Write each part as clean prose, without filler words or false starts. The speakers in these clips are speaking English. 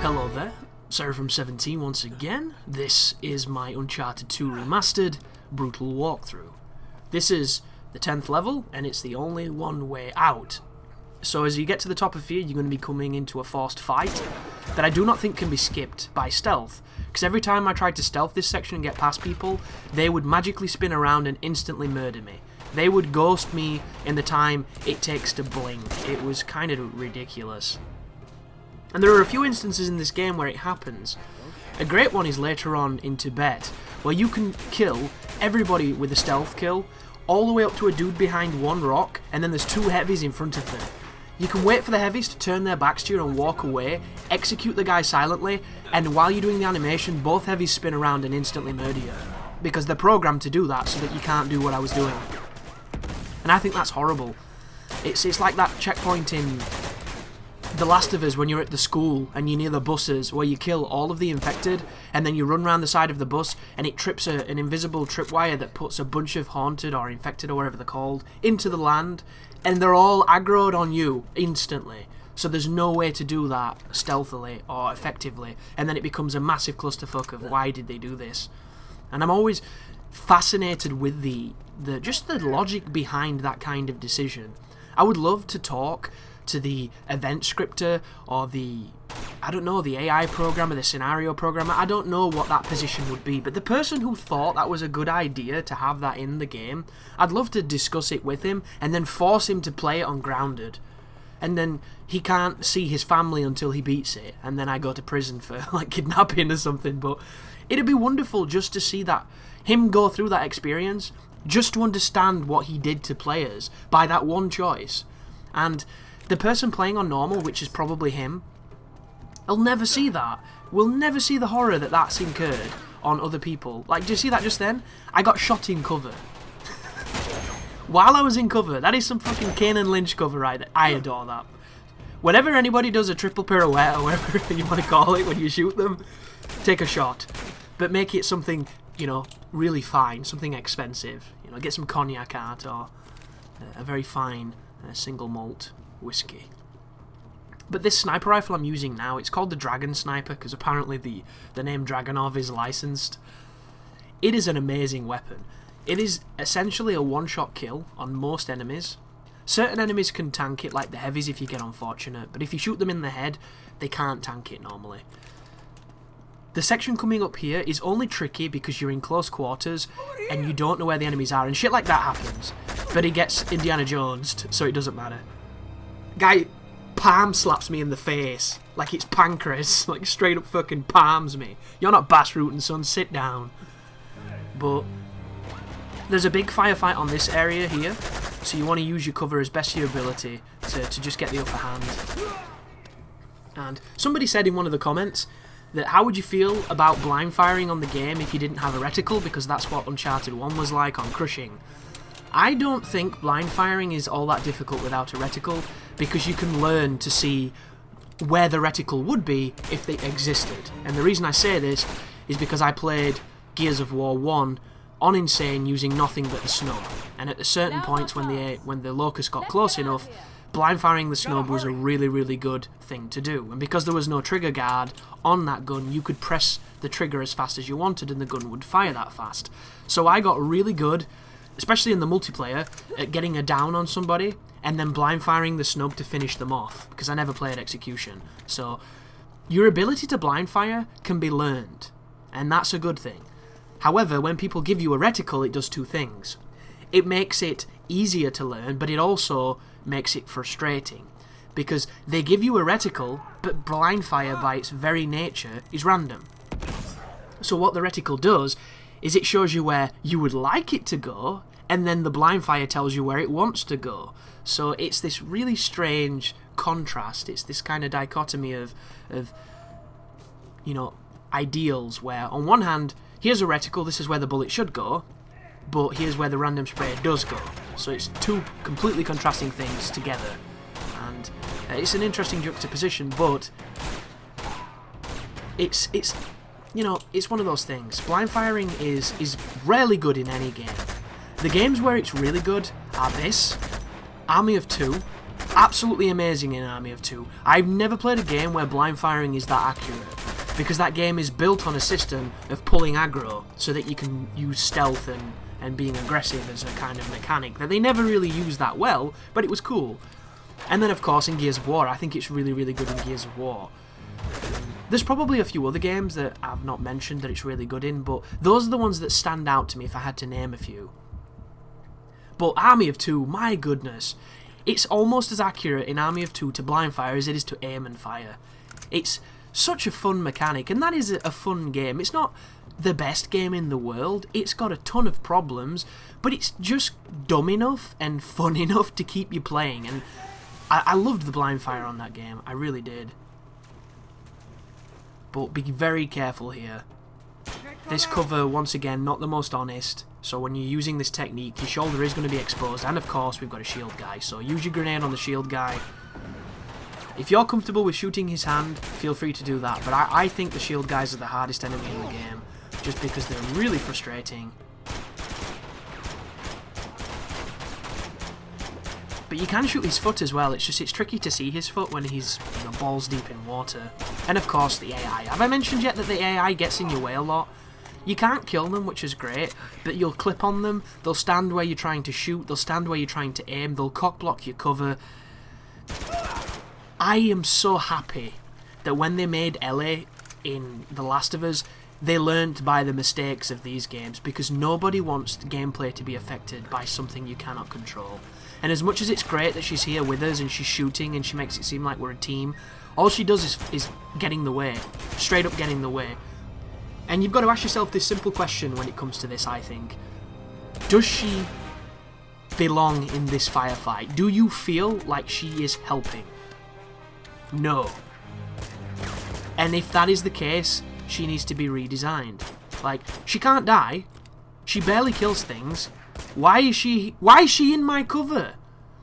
Hello there, From17 once again. This is my Uncharted 2 Remastered brutal walkthrough. This is the 10th level, and it's the only one way out. So as you get to the top of here, you're going to be coming into a forced fight that I do not think can be skipped by stealth, because every time I tried to stealth this section and get past people, they would magically spin around and instantly murder me. They would ghost me in the time it takes to blink. It was kind of ridiculous. And there are a few instances in this game where it happens. A great one is later on in Tibet, where you can kill everybody with a stealth kill, all the way up to a dude behind one rock, and then there's two heavies in front of them. You can wait for the heavies to turn their backs to you and walk away, execute the guy silently, and while you're doing the animation, both heavies spin around and instantly murder you. Because they're programmed to do that so that you can't do what I was doing. And I think that's horrible. It's like that checkpoint in The Last of Us when you're at the school and you're near the buses, where you kill all of the infected and then you run around the side of the bus and it trips an invisible tripwire that puts a bunch of haunted or infected or whatever they're called into the land, and they're all aggroed on you instantly. So there's no way to do that stealthily or effectively, and then it becomes a massive clusterfuck of why did they do this. And I'm always fascinated with the logic behind that kind of decision. I would love to talk to the event scripter or the AI programmer, the scenario programmer. I don't know what that position would be, but the person who thought that was a good idea to have that in the game, I'd love to discuss it with him and then force him to play it on Grounded. And then he can't see his family until he beats it, and then I go to prison for like kidnapping or something. But it'd be wonderful just to see that, him go through that experience, just to understand what he did to players by that one choice. And the person playing on normal, which is probably him, will never see that. We'll never see the horror that's incurred on other people. Like, do you see that just then? I got shot in cover. While I was in cover. That is some fucking Kane and Lynch cover right there. I adore that. Whenever anybody does a triple pirouette or whatever you want to call it when you shoot them, take a shot. But make it something, you know, really fine, something expensive. You know, get some cognac out or a very fine single malt whiskey. But this sniper rifle I'm using now, it's called the Dragon Sniper because apparently the name Dragonov is licensed. It is an amazing weapon. It is essentially a one-shot kill on most enemies. Certain enemies can tank it, like the heavies if you get unfortunate, but if you shoot them in the head, they can't tank it normally. The section coming up here is only tricky because you're in close quarters and you don't know where the enemies are, and shit like that happens. But he gets Indiana Jones'd, so it doesn't matter. Guy palm slaps me in the face like it's pancreas, like straight up fucking palms me. You're not bass rooting, son, sit down. But there's a big firefight on this area here, so you want to use your cover as best your ability to just get the upper hand. And somebody said in one of the comments that how would you feel about blind firing on the game if you didn't have a reticle, because that's what Uncharted 1 was like on Crushing. I don't think blind firing is all that difficult without a reticle, because you can learn to see where the reticle would be if they existed. And the reason I say this is because I played Gears of War 1 on Insane using nothing but the snub, and at certain points when the locust got close enough, blind firing the snub was a really, really good thing to do. And because there was no trigger guard on that gun, you could press the trigger as fast as you wanted and the gun would fire that fast. So I got really good, especially in the multiplayer, at getting a down on somebody and then blind firing the snub to finish them off, because I never played Execution. So your ability to blind fire can be learned, and that's a good thing. However, when people give you a reticle, it does two things. It makes it easier to learn, but it also makes it frustrating, because they give you a reticle, but blind fire by its very nature is random. So what the reticle does is it shows you where you would like it to go, and then the blind fire tells you where it wants to go. So it's this really strange contrast. It's this kind of dichotomy of you know, ideals, where on one hand, here's a reticle, this is where the bullet should go, but here's where the random spray does go. So it's two completely contrasting things together, and it's an interesting juxtaposition, but it's you know, it's one of those things. Blind firing is rarely good in any game. The games where it's really good are this, Army of Two, absolutely amazing in Army of Two. I've never played a game where blind firing is that accurate, because that game is built on a system of pulling aggro so that you can use stealth and being aggressive as a kind of mechanic that they never really used that well, but it was cool. And then of course in Gears of War, I think it's really, really good in Gears of War. There's probably a few other games that I've not mentioned that it's really good in, but those are the ones that stand out to me if I had to name a few. But Army of Two, my goodness, it's almost as accurate in Army of Two to blind fire as it is to aim and fire. It's such a fun mechanic, and that is a fun game. It's not the best game in the world, it's got a ton of problems, but it's just dumb enough and fun enough to keep you playing, and I loved the blind fire on that game, I really did. But be very careful here. This cover, once again, not the most honest, so when you're using this technique, your shoulder is going to be exposed, and of course we've got a shield guy, so use your grenade on the shield guy. If you're comfortable with shooting his hand, feel free to do that, but I think the shield guys are the hardest enemy in the game, just because they're really frustrating. But you can shoot his foot as well, it's tricky to see his foot when he's, you know, balls deep in water. And of course the AI. Have I mentioned yet that the AI gets in your way a lot? You can't kill them, which is great, but you'll clip on them, they'll stand where you're trying to shoot, they'll stand where you're trying to aim, they'll cock block your cover. I am so happy that when they made Ellie in The Last of Us, they learnt by the mistakes of these games, because nobody wants the gameplay to be affected by something you cannot control. And as much as it's great that she's here with us and she's shooting and she makes it seem like we're a team, all she does is get in the way. Straight up get in the way. And you've got to ask yourself this simple question when it comes to this, I think. Does she belong in this firefight? Do you feel like she is helping? No. And if that is the case, she needs to be redesigned. Like, she can't die. She barely kills things. Why is she in my cover?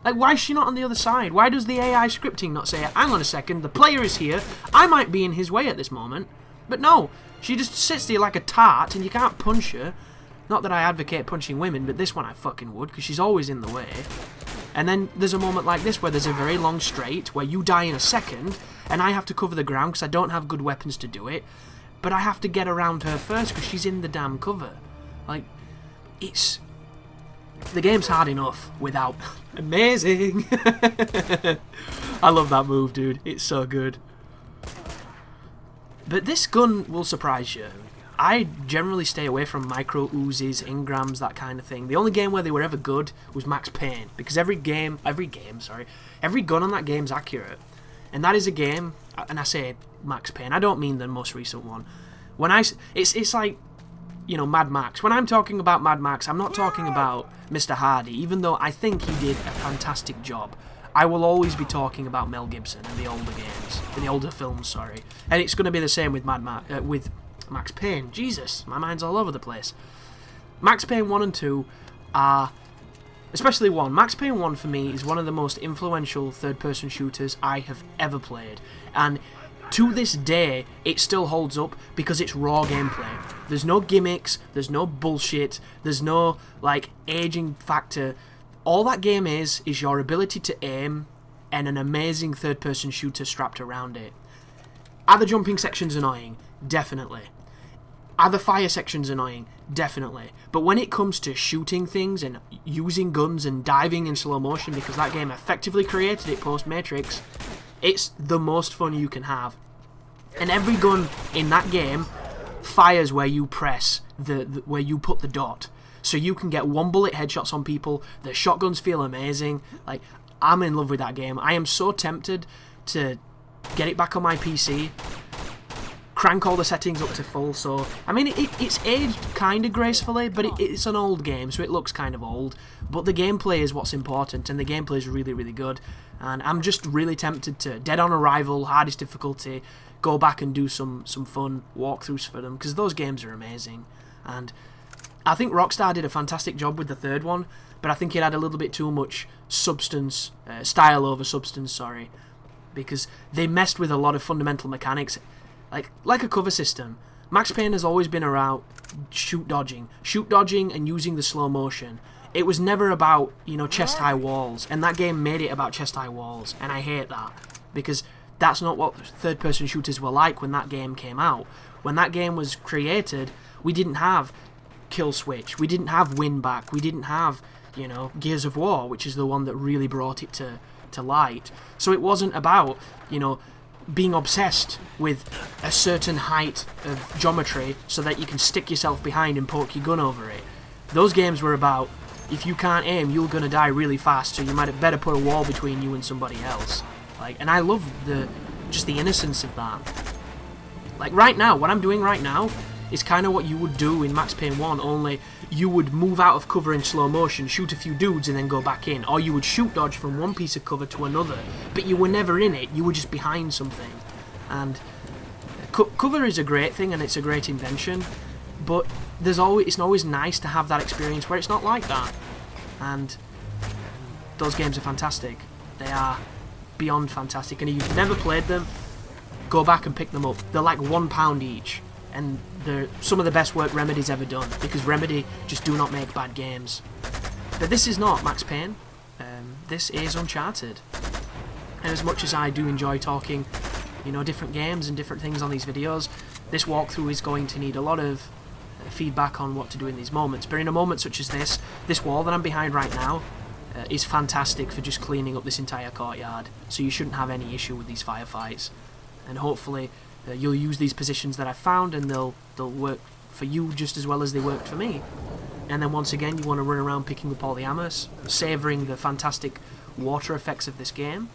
Like, why is she not on the other side? Why does the AI scripting not say, hang on a second, the player is here, I might be in his way at this moment? But no, she just sits there like a tart and you can't punch her. Not that I advocate punching women, but this one I fucking would, because she's always in the way. And then there's a moment like this where there's a very long straight, where you die in a second, and I have to cover the ground because I don't have good weapons to do it, but I have to get around her first because she's in the damn cover. Like, it's... The game's hard enough without... Amazing! I love that move, dude. It's so good. But this gun will surprise you. I generally stay away from micro Uzis, Ingrams, that kind of thing. The only game where they were ever good was Max Payne, because every gun on that game's accurate. And that is a game, and I say Max Payne, I don't mean the most recent one. It's like, you know, Mad Max. When I'm talking about Mad Max, I'm not talking about Mr. Hardy, even though I think he did a fantastic job. I will always be talking about Mel Gibson and the older games, the older films, sorry. And it's going to be the same with with Max Payne. Jesus, my mind's all over the place. Max Payne 1 and 2 are... Especially 1. Max Payne 1 for me is one of the most influential third-person shooters I have ever played. And to this day, it still holds up because it's raw gameplay. There's no gimmicks, there's no bullshit, there's no, like, aging factor. All that game is your ability to aim and an amazing third-person shooter strapped around it. Are the jumping sections annoying? Definitely. Are the fire sections annoying? Definitely. But when it comes to shooting things and using guns and diving in slow motion, because that game effectively created it post-Matrix, it's the most fun you can have. And every gun in that game fires where you press, where you put the dot. So you can get one bullet headshots on people. The shotguns feel amazing. Like, I'm in love with that game. I am so tempted to get it back on my PC, crank all the settings up to full. So I mean, it's aged kind of gracefully, but it's an old game, so it looks kind of old. But the gameplay is what's important, and the gameplay is really, really good. And I'm just really tempted to, Dead on Arrival, hardest difficulty, go back and do some fun walkthroughs for them, because those games are amazing. And I think Rockstar did a fantastic job with the third one, but I think it had a little bit too much substance, style over substance, sorry, because they messed with a lot of fundamental mechanics, like a cover system. Max Payne has always been around shoot dodging and using the slow motion. It was never about, you know, chest-high walls, and that game made it about chest-high walls, and I hate that, because that's not what third-person shooters were like when that game came out. When that game was created, we didn't have kill switch, we didn't have win back, we didn't have, you know, Gears of War, which is the one that really brought it to light. So it wasn't about, you know, being obsessed with a certain height of geometry so that you can stick yourself behind and poke your gun over it. Those games were about, if you can't aim, you're gonna die really fast, so you might have better put a wall between you and somebody else. Like, and I love just the innocence of that. Like right now, what I'm doing right now is kind of what you would do in Max Payne 1, only you would move out of cover in slow motion, shoot a few dudes and then go back in, or you would shoot dodge from one piece of cover to another, but you were never in it, you were just behind something. And cover is a great thing and it's a great invention, but it's always nice to have that experience where it's not like that. And those games are fantastic. They are beyond fantastic, and if you've never played them, go back and pick them up. They're like £1 each, and they're some of the best work Remedy's ever done, because Remedy just do not make bad games. But this is not Max Payne, this is Uncharted. And as much as I do enjoy talking, you know, different games and different things on these videos, this walkthrough is going to need a lot of feedback on what to do in these moments. But in a moment such as this wall that I'm behind right now is fantastic for just cleaning up this entire courtyard, so you shouldn't have any issue with these firefights. And hopefully you'll use these positions that I've found, and they'll work for you just as well as they worked for me. And then once again, you want to run around picking up all the ammo, savouring the fantastic water effects of this game.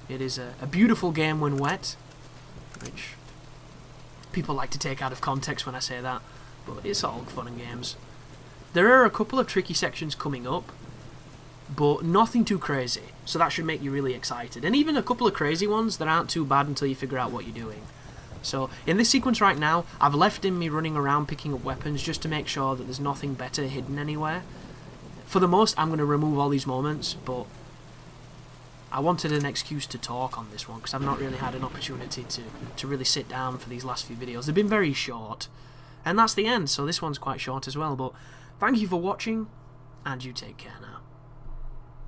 It is a beautiful game when wet, which people like to take out of context when I say that, but it's all fun and games. There are a couple of tricky sections coming up, but nothing too crazy, so that should make you really excited. And even a couple of crazy ones that aren't too bad until you figure out what you're doing. So in this sequence right now, I've left in me running around picking up weapons just to make sure that there's nothing better hidden anywhere. For the most, I'm going to remove all these moments, but I wanted an excuse to talk on this one, because I've not really had an opportunity to really sit down for these last few videos. They've been very short, and that's the end, so this one's quite short as well. But thank you for watching, and you take care now.